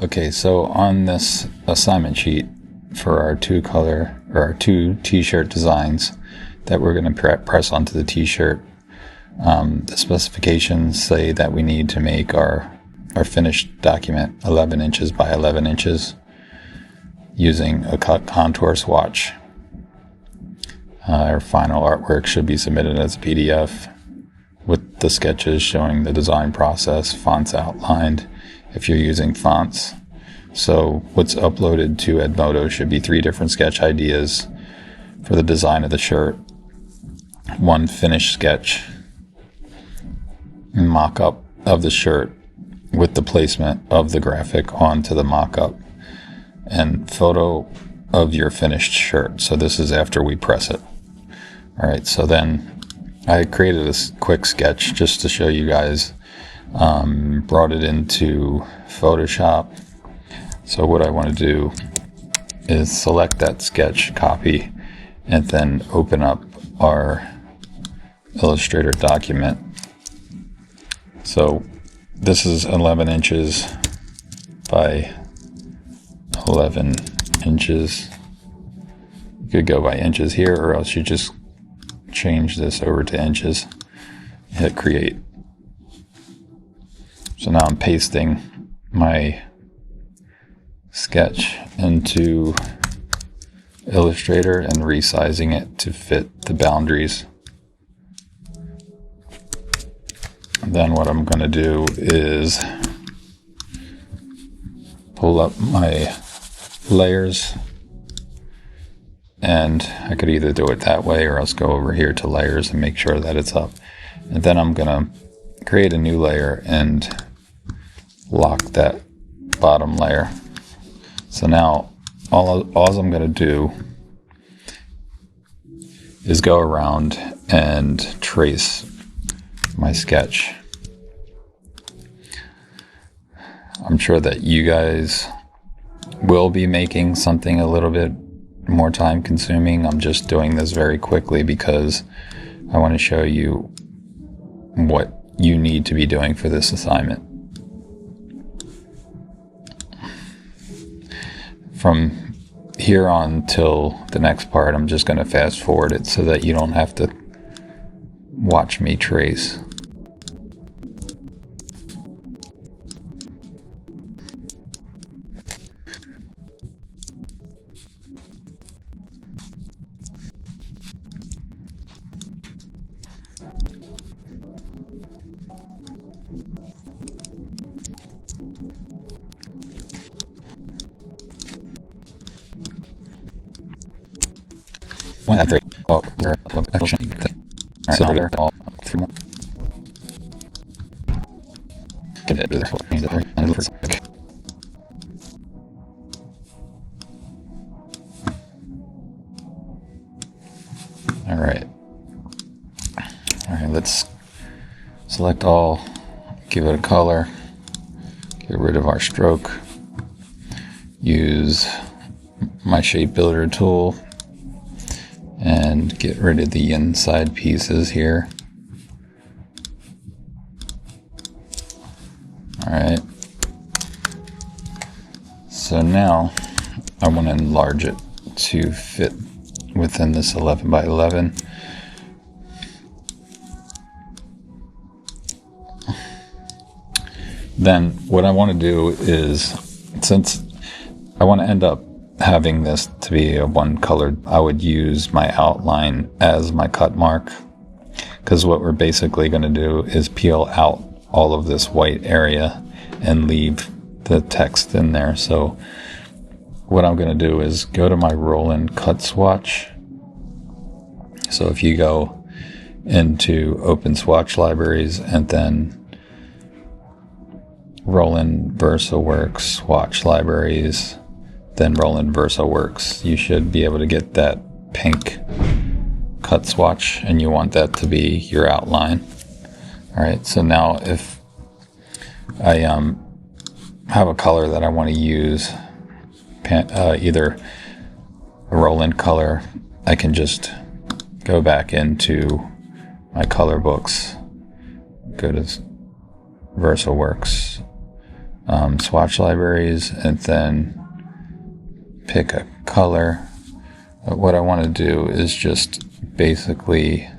Okay, so on this assignment sheet for our two t-shirt designs that we're going to press onto the t-shirt, the specifications say that we need to make our finished document 11 inches by 11 inches using a cut contour swatch. Our final artwork should be submitted as a PDF with the sketches showing the design process, fonts outlined if you're using fonts. So what's uploaded to Edmodo should be 3 different sketch ideas for the design of the shirt, 1 finished sketch, mock-up of the shirt with the placement of the graphic onto the mock-up, and photo of your finished shirt. So this is after we press it. All right, so then I created a quick sketch just to show you guys, brought it into Photoshop. So what I want to do is select that sketch, copy, and then open up our Illustrator document. So this is 11 inches by 11 inches. You could go by inches here, or else you just change this over to inches, hit create. So now I'm pasting my sketch into Illustrator and resizing it to fit the boundaries. And then what I'm going to do is pull up my layers, and I could either do it that way or else go over here to layers and make sure that it's up. And then I'm going to create a new layer and lock that bottom layer. So now all I'm going to do is go around and trace my sketch. I'm sure that you guys will be making something a little bit more time consuming. I'm just doing this very quickly because I want to show you what you need to be doing for this assignment. From here on till the next part, I'm just going to fast forward it so that you don't have to watch me trace. One at 3. Oh, there. So there. All 3 more. Get it there. All right. All right. Let's select all. Give it a color. Get rid of our stroke. Use my shape builder tool and get rid of the inside pieces here. All right. So now I want to enlarge it to fit within this 11 by 11. Then what I want to do is, since I want to end up having this to be a one colored, I would use my outline as my cut mark, because what we're basically going to do is peel out all of this white area and leave the text in there. So what I'm going to do is go to my roll and cut swatch. So if you go into open swatch libraries and then roll in VersaWorks swatch libraries, then roll in VersaWorks, you should be able to get that pink cut swatch, and you want that to be your outline. All right, so now if I have a color that I want to use, either a roll-in color, I can just go back into my color books, go to VersaWorks, swatch libraries, and then pick a color. What I want to do is just basically,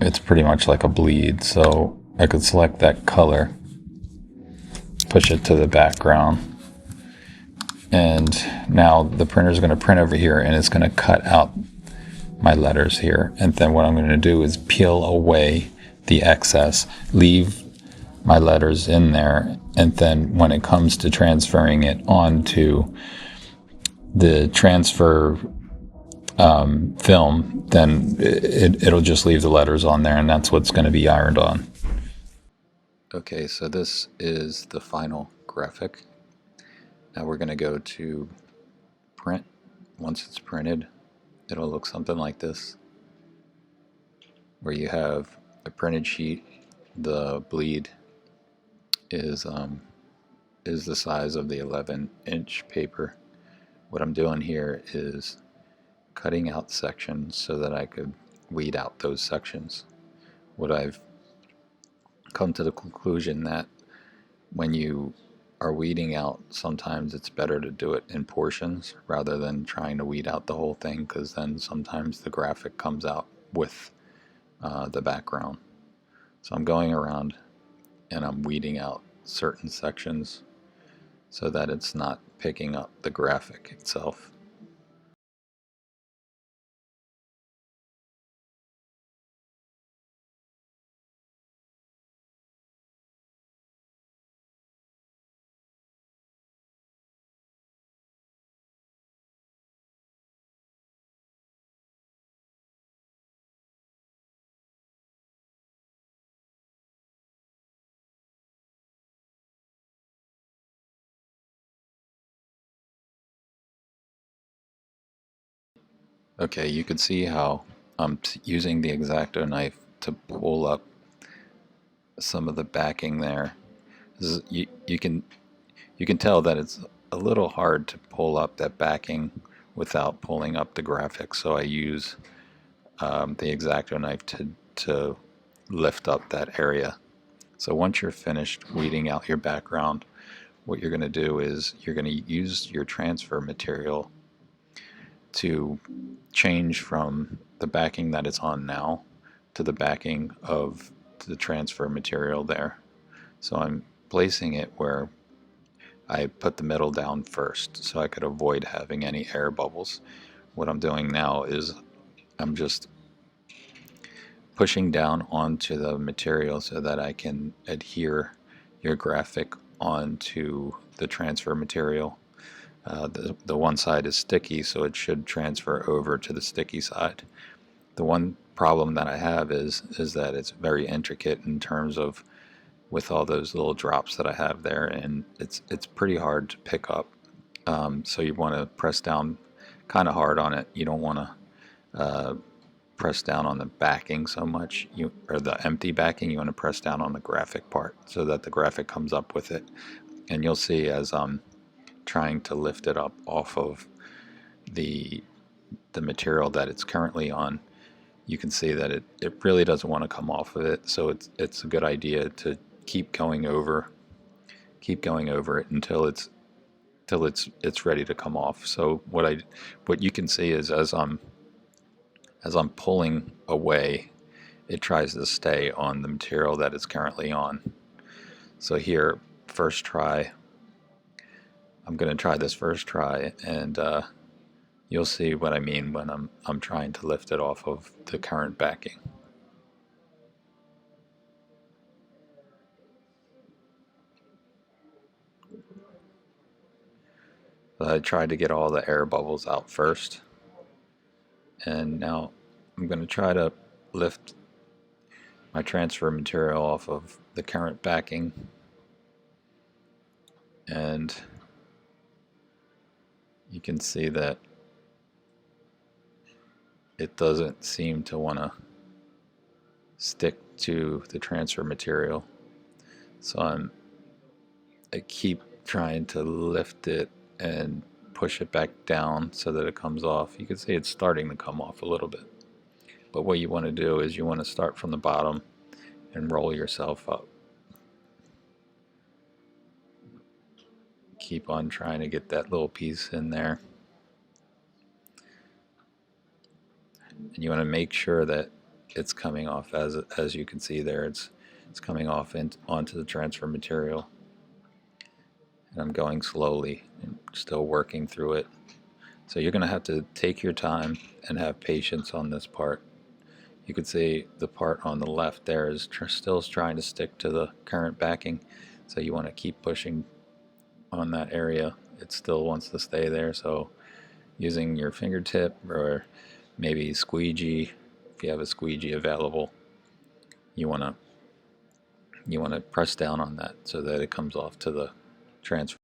it's pretty much like a bleed, so I could select that color, push it to the background, and now the printer is going to print over here and it's going to cut out my letters here. And then what I'm going to do is peel away the excess, leave my letters in there, and then when it comes to transferring it onto the transfer film, then it'll just leave the letters on there, and that's what's going to be ironed on. Okay, so this is the final graphic. Now we're going to go to print. Once it's printed, it'll look something like this, where you have a printed sheet. The bleed is the size of the 11-inch paper. What I'm doing here is cutting out sections so that I could weed out those sections. What I've come to the conclusion that when you are weeding out, sometimes it's better to do it in portions rather than trying to weed out the whole thing, because then sometimes the graphic comes out with the background. So I'm going around and I'm weeding out certain sections so that it's not picking up the graphic itself. Okay, you can see how I'm using the X-Acto knife to pull up some of the backing there. You can tell that it's a little hard to pull up that backing without pulling up the graphics. So I use the X-Acto knife to lift up that area. So once you're finished weeding out your background, what you're going to do is you're going to use your transfer material to change from the backing that it's on now to the backing of the transfer material there. So I'm placing it where I put the middle down first so I could avoid having any air bubbles. What I'm doing now is I'm just pushing down onto the material so that I can adhere your graphic onto the transfer material. The one side is sticky, so it should transfer over to the sticky side. The one problem that I have is that it's very intricate in terms of with all those little drops that I have there, and it's pretty hard to pick up. So you want to press down kind of hard on it. You don't want to press down on the backing so much, or the empty backing. You want to press down on the graphic part so that the graphic comes up with it. And you'll see as I'm trying to lift it up off of the material that it's currently on, you can see that it really doesn't want to come off of it. So it's a good idea to keep going over it until it's ready to come off. So what you can see is as I'm pulling away, it tries to stay on the material that it's currently on. So here, first try, I'm going to try this first try, and you'll see what I mean when I'm trying to lift it off of the current backing. So I tried to get all the air bubbles out first, and now I'm going to try to lift my transfer material off of the current backing, and you can see that it doesn't seem to want to stick to the transfer material. So I keep trying to lift it and push it back down so that it comes off. You can see it's starting to come off a little bit. But what you want to do is you want to start from the bottom and roll yourself up. Keep on trying to get that little piece in there. And you want to make sure that it's coming off, as you can see there, it's coming off onto the transfer material. And I'm going slowly and still working through it. So you're going to have to take your time and have patience on this part. You could see the part on the left there is still trying to stick to the current backing, so you want to keep pushing on that area. It still wants to stay there, so using your fingertip or maybe squeegee, if you have a squeegee available, you want to press down on that so that it comes off to the transfer.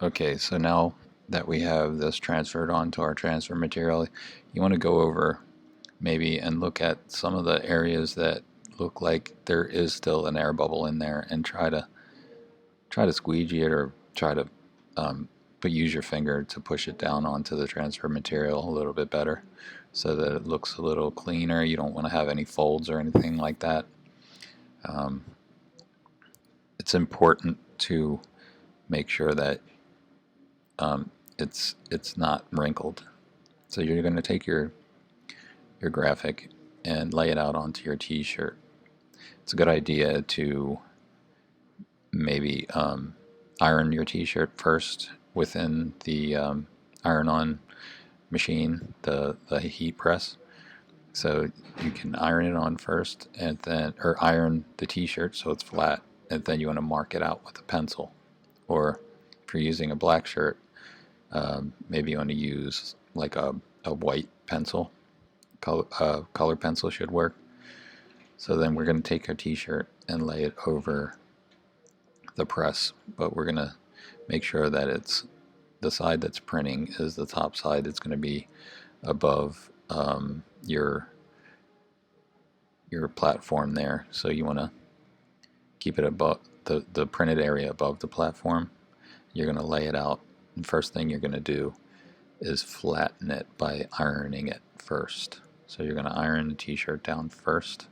Okay, so now that we have this transferred onto our transfer material, you want to go over maybe and look at some of the areas that look like there is still an air bubble in there, and try to squeegee it, or try to but use your finger to push it down onto the transfer material a little bit better so that it looks a little cleaner. You don't want to have any folds or anything like that. It's important to make sure that it's not wrinkled. So you're going to take your graphic and lay it out onto your t-shirt. It's a good idea to maybe iron your t-shirt first within the iron-on machine, the heat press. So you can iron it on first, and then, or iron the t-shirt so it's flat, and then you want to mark it out with a pencil. Or if you're using a black shirt, maybe you want to use like a white pencil. Color pencil should work. So then we're going to take our t-shirt and lay it over the press, but we're going to make sure that it's the side that's printing is the top side. It's going to be above your platform there. So you want to keep it above the printed area above the platform. You're going to lay it out. The first thing you're going to do is flatten it by ironing it first. So you're going to iron the t-shirt down first.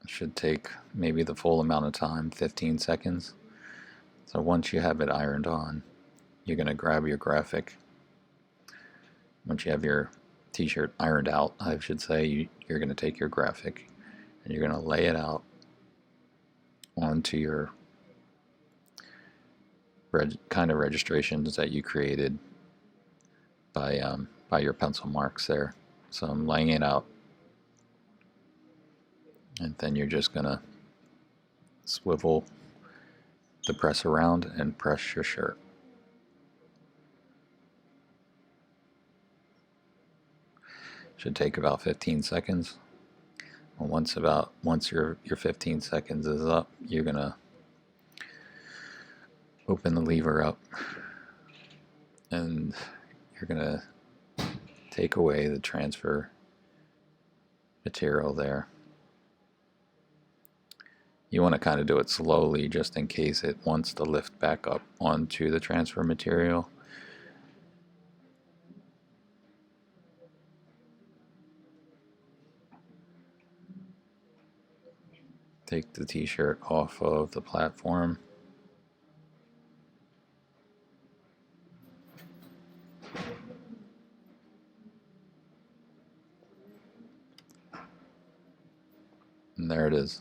It should take maybe the full amount of time, 15 seconds. So once you have it ironed on, you're going to grab your graphic. Once you have your t-shirt ironed out, I should say, you're going to take your graphic and you're going to lay it out onto your kind of registrations that you created by your pencil marks there. So I'm laying it out, and then you're just going to swivel the press around and press your shirt. Should take about 15 seconds. And once your 15 seconds is up, you're going to open the lever up, and you're going to take away the transfer material there. You want to kind of do it slowly just in case it wants to lift back up onto the transfer material. Take the t-shirt off of the platform. And there it is.